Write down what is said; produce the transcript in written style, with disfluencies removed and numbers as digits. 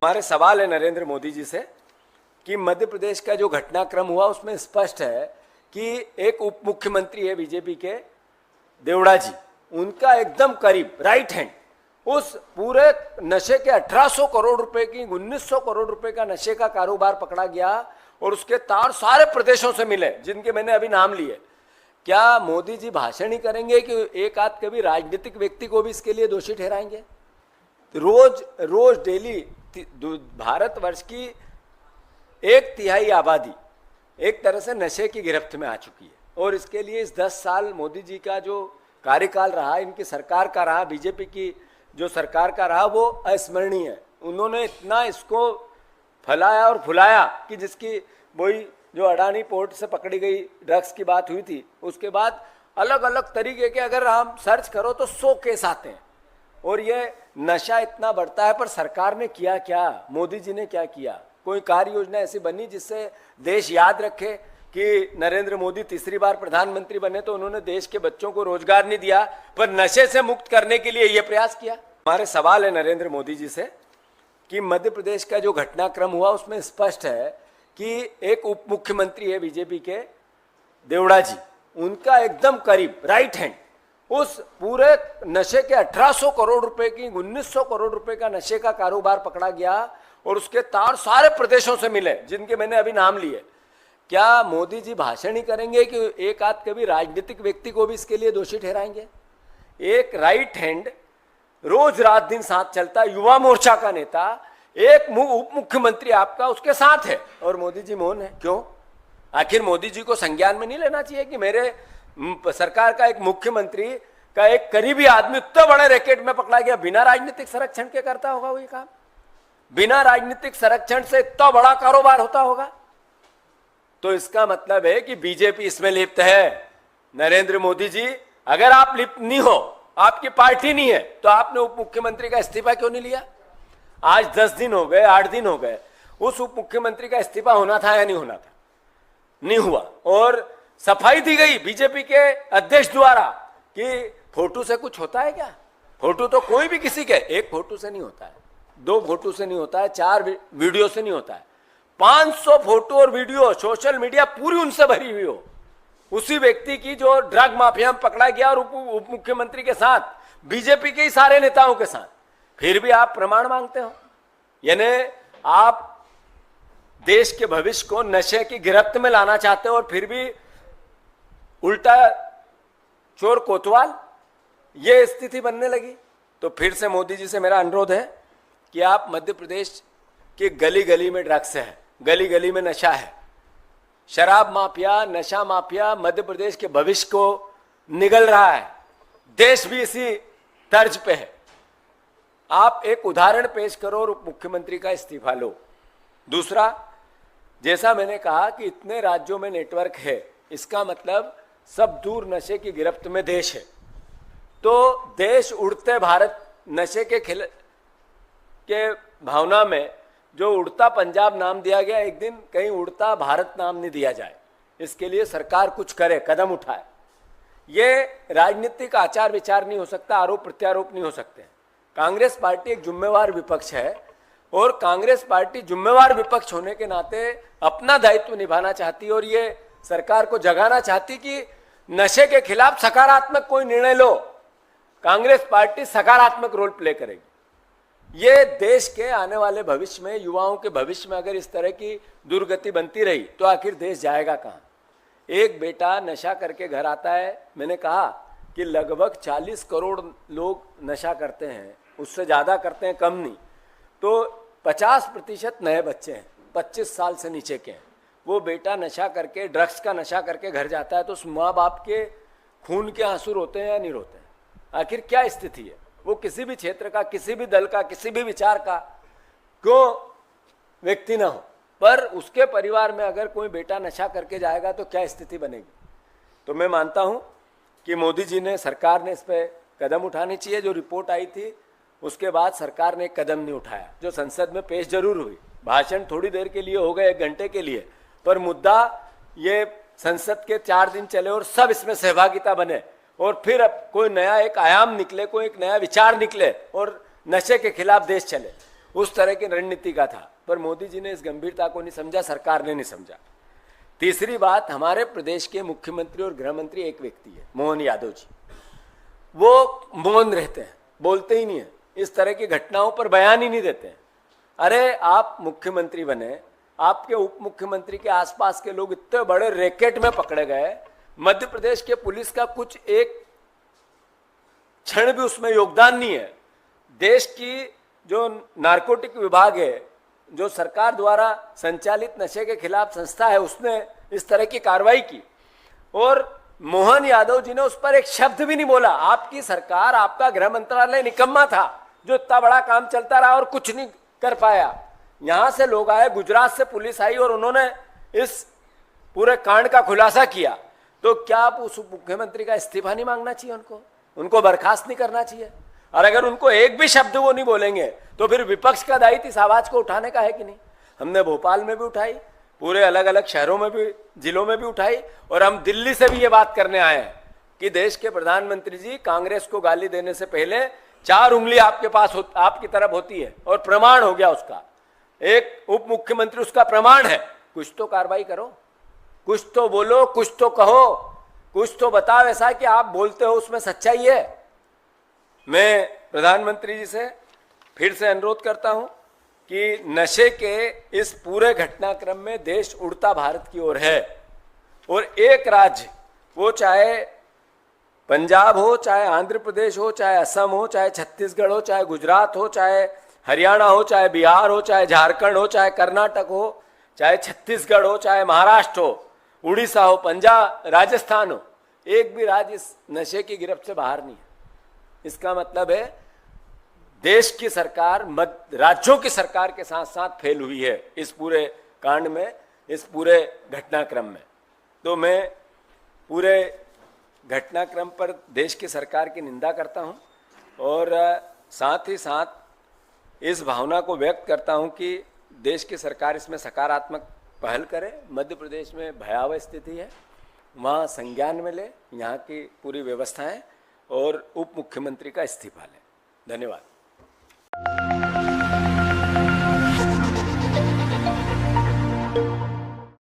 हमारे सवाल है नरेंद्र मोदी जी से कि मध्य प्रदेश का जो घटनाक्रम हुआ उसमें स्पष्ट है कि एक उप मुख्यमंत्री है बीजेपी के देवड़ा जी, उनका एकदम करीब राइट हैंड उस पूरे नशे के 1800 करोड़ रुपए की 1900 करोड़ रुपए का नशे का कारोबार पकड़ा गया और उसके तार सारे प्रदेशों से मिले जिनके मैंने अभी नाम लिए। क्या मोदी जी भाषण ही करेंगे कि एक आध कभी राजनीतिक व्यक्ति को भी इसके लिए दोषी ठहराएंगे? रोज रोज डेली भारतवर्ष की 1/3 आबादी एक तरह से नशे की गिरफ्त में आ चुकी है और इसके लिए इस 10 साल मोदी जी का जो कार्यकाल रहा, इनकी सरकार का रहा, बीजेपी की जो सरकार का रहा, वो अस्मरणीय है। उन्होंने इतना इसको फैलाया और फुलाया कि जिसकी वही जो अडानी पोर्ट से पकड़ी गई ड्रग्स की बात हुई थी, उसके बाद अलग अलग तरीके के अगर हम सर्च करो तो 100 केस आते हैं और ये नशा इतना बढ़ता है। पर सरकार ने किया क्या? मोदी जी ने क्या किया? कोई कार्य योजना ऐसी बनी जिससे देश याद रखे कि नरेंद्र मोदी तीसरी बार प्रधानमंत्री बने तो उन्होंने देश के बच्चों को रोजगार नहीं दिया, पर नशे से मुक्त करने के लिए यह प्रयास किया। हमारे सवाल है नरेंद्र मोदी जी से कि मध्य प्रदेश का जो घटनाक्रम हुआ उसमें स्पष्ट है कि एक उप मुख्यमंत्री है बीजेपी के देवड़ा जी, उनका एकदम करीब राइट हैंड उस पूरे नशे के 1800 करोड़ रुपए की 1900 करोड़ रुपए का नशे का कारोबार पकड़ा गया और उसके तार सारे प्रदेशों से मिले जिनके मैंने अभी नाम लिए। क्या मोदी जी भाषण ही करेंगे कि एक आध कभी राजनीतिक व्यक्ति को भी इसके लिए दोषी ठहराएंगे? एक राइट हैंड रोज रात दिन साथ चलता युवा मोर्चा का नेता, एक उप मुख्यमंत्री आपका उसके साथ है और मोदी जी मौन है। क्यों? आखिर मोदी जी को संज्ञान में नहीं लेना चाहिए कि मेरे सरकार का एक मुख्यमंत्री का एक करीबी आदमी इतने बड़े रैकेट में पकड़ा गया, बिना राजनीतिक संरक्षण के करता होगा वही काम? बिना राजनीतिक संरक्षण से इतना बड़ा कारोबार होता होगा? तो इसका मतलब है कि बीजेपी इसमें लिप्त है। नरेंद्र मोदी जी, अगर आप लिप्त नहीं हो, आपकी पार्टी नहीं है, तो आपने उप मुख्यमंत्री का इस्तीफा क्यों नहीं लिया? आज 10 दिन हो गए, 8 दिन हो गए, उस उप मुख्यमंत्री का इस्तीफा होना था या नहीं होना था? नहीं हुआ और सफाई दी गई बीजेपी के अध्यक्ष द्वारा कि फोटो से कुछ होता है क्या? फोटो तो कोई भी किसी के एक फोटो से नहीं होता है, 2 फोटो से नहीं होता है, 4 वीडियो से नहीं होता है। 500 फोटो और वीडियो सोशल मीडिया पूरी उनसे भरी हुई हो, उसी व्यक्ति की जो ड्रग माफिया में पकड़ा गया और उप मुख्यमंत्री के साथ, बीजेपी के ही सारे नेताओं के साथ, फिर भी आप प्रमाण मांगते हो। यानी आप देश के भविष्य को नशे की गिरफ्त में लाना चाहते हो और फिर भी उल्टा चोर कोतवाल ये स्थिति बनने लगी। तो फिर से मोदी जी से मेरा अनुरोध है कि आप मध्य प्रदेश के गली गली में ड्रग्स है, गली गली में नशा है, शराब माफिया, नशा माफिया मध्य प्रदेश के भविष्य को निगल रहा है, देश भी इसी तर्ज पे है। आप एक उदाहरण पेश करो और उप मुख्यमंत्री का इस्तीफा लो। दूसरा, जैसा मैंने कहा कि इतने राज्यों में नेटवर्क है, इसका मतलब सब दूर नशे की गिरफ्त में देश है। तो देश उड़ते भारत नशे के भावना में जो उड़ता पंजाब नाम दिया गया, एक दिन कहीं उड़ता भारत नाम नहीं दिया जाए, इसके लिए सरकार कुछ करे, कदम उठाए। ये राजनीतिक आचार विचार नहीं हो सकता, आरोप प्रत्यारोप नहीं हो सकते। कांग्रेस पार्टी एक जिम्मेवार विपक्ष है और कांग्रेस पार्टी जिम्मेवार विपक्ष होने के नाते अपना दायित्व निभाना चाहती है और ये सरकार को जगाना चाहती कि नशे के खिलाफ सकारात्मक कोई निर्णय लो। कांग्रेस पार्टी सकारात्मक रोल प्ले करेगी। ये देश के आने वाले भविष्य में, युवाओं के भविष्य में अगर इस तरह की दुर्गति बनती रही तो आखिर देश जाएगा कहाँ? एक बेटा नशा करके घर आता है, मैंने कहा कि लगभग 40 करोड़ लोग नशा करते हैं, उससे ज़्यादा करते हैं, कम नहीं। तो 50% नए बच्चे हैं, 25 साल से नीचे के हैं। वो बेटा नशा करके, ड्रग्स का नशा करके घर जाता है तो उस माँ बाप के खून के आंसू रोते हैं या नहीं रोते हैं? आखिर क्या स्थिति है? वो किसी भी क्षेत्र का, किसी भी दल का, किसी भी विचार का क्यों व्यक्ति ना हो, पर उसके परिवार में अगर कोई बेटा नशा करके जाएगा तो क्या स्थिति बनेगी? तो मैं मानता हूं कि मोदी जी ने, सरकार ने इस पर कदम उठानी चाहिए। जो रिपोर्ट आई थी उसके बाद सरकार ने एक कदम नहीं उठाया, जो संसद में पेश जरूर हुई, भाषण थोड़ी देर के लिए हो गए, 1 घंटे के लिए, पर मुद्दा ये संसद के 4 दिन चले और सब इसमें सहभागिता बने और फिर अब कोई नया एक आयाम निकले, कोई एक नया विचार निकले और नशे के खिलाफ देश चले। उस तरह की रणनीति का था, पर मोदी जी ने इस गंभीरता को नहीं समझा, सरकार ने नहीं समझा। तीसरी बात, हमारे प्रदेश के मुख्यमंत्री और गृह मंत्री एक व्यक्ति है, मोहन यादव जी। वो मौन रहते हैं, बोलते ही नहीं है, इस तरह की घटनाओं पर बयान ही नहीं देते हैं। अरे आप मुख्यमंत्री बने, आपके उप मुख्यमंत्री के आसपास के लोग इतने बड़े रैकेट में पकड़े गए, मध्य प्रदेश के पुलिस का कुछ एक क्षण भी उसमें योगदान नहीं है। देश की जो नारकोटिक विभाग है, जो सरकार द्वारा संचालित नशे के खिलाफ संस्था है, उसने इस तरह की कार्रवाई की और मोहन यादव जी ने उस पर एक शब्द भी नहीं बोला। आपकी सरकार, आपका गृह मंत्रालय निकम्मा था जो इतना बड़ा काम चलता रहा और कुछ नहीं कर पाया। यहां से लोग आए, गुजरात से पुलिस आई और उन्होंने इस पूरे कांड का खुलासा किया। तो क्या आप उस मुख्यमंत्री का इस्तीफा नहीं मांगना चाहिए? उनको बर्खास्त नहीं करना चाहिए? और अगर उनको एक भी शब्द वो नहीं बोलेंगे तो फिर विपक्ष का दायित्व इस आवाज को उठाने का है कि नहीं? हमने भोपाल में भी उठाई, पूरे अलग अलग शहरों में भी, जिलों में भी उठाई, और हम दिल्ली से भी ये बात करने आए हैं कि देश के प्रधानमंत्री जी, कांग्रेस को गाली देने से पहले 4 उंगली आपके पास आपकी तरफ होती है और प्रमाण हो गया उसका। एक उप मुख्यमंत्री उसका प्रमाण है। कुछ तो कार्रवाई करो, कुछ तो बोलो, कुछ तो कहो, कुछ तो बताओ ऐसा कि आप बोलते हो उसमें सच्चाई है। मैं प्रधानमंत्री जी से फिर से अनुरोध करता हूं कि नशे के इस पूरे घटनाक्रम में देश उड़ता भारत की ओर है और एक राज्य, वो चाहे पंजाब हो, चाहे आंध्र प्रदेश हो, चाहे असम हो, चाहे छत्तीसगढ़ हो, चाहे गुजरात हो, चाहे हरियाणा हो, चाहे बिहार हो, चाहे झारखंड हो, चाहे कर्नाटक हो, चाहे छत्तीसगढ़ हो, चाहे महाराष्ट्र हो, उड़ीसा हो, पंजाब, राजस्थान हो, एक भी राज्य इस नशे की गिरफ्त से बाहर नहीं है। इसका मतलब है देश की सरकार राज्यों की सरकार के साथ साथ फेल हुई है इस पूरे कांड में, इस पूरे घटनाक्रम में। तो मैं पूरे घटनाक्रम पर देश की सरकार की निंदा करता हूं और साथ ही साथ इस भावना को व्यक्त करता हूं कि देश की सरकार इसमें सकारात्मक पहल करे। मध्य प्रदेश में भयावह स्थिति है, वहाँ संज्ञान में ले यहाँ की पूरी व्यवस्थाएं और उप मुख्यमंत्री का इस्तीफा लें। धन्यवाद।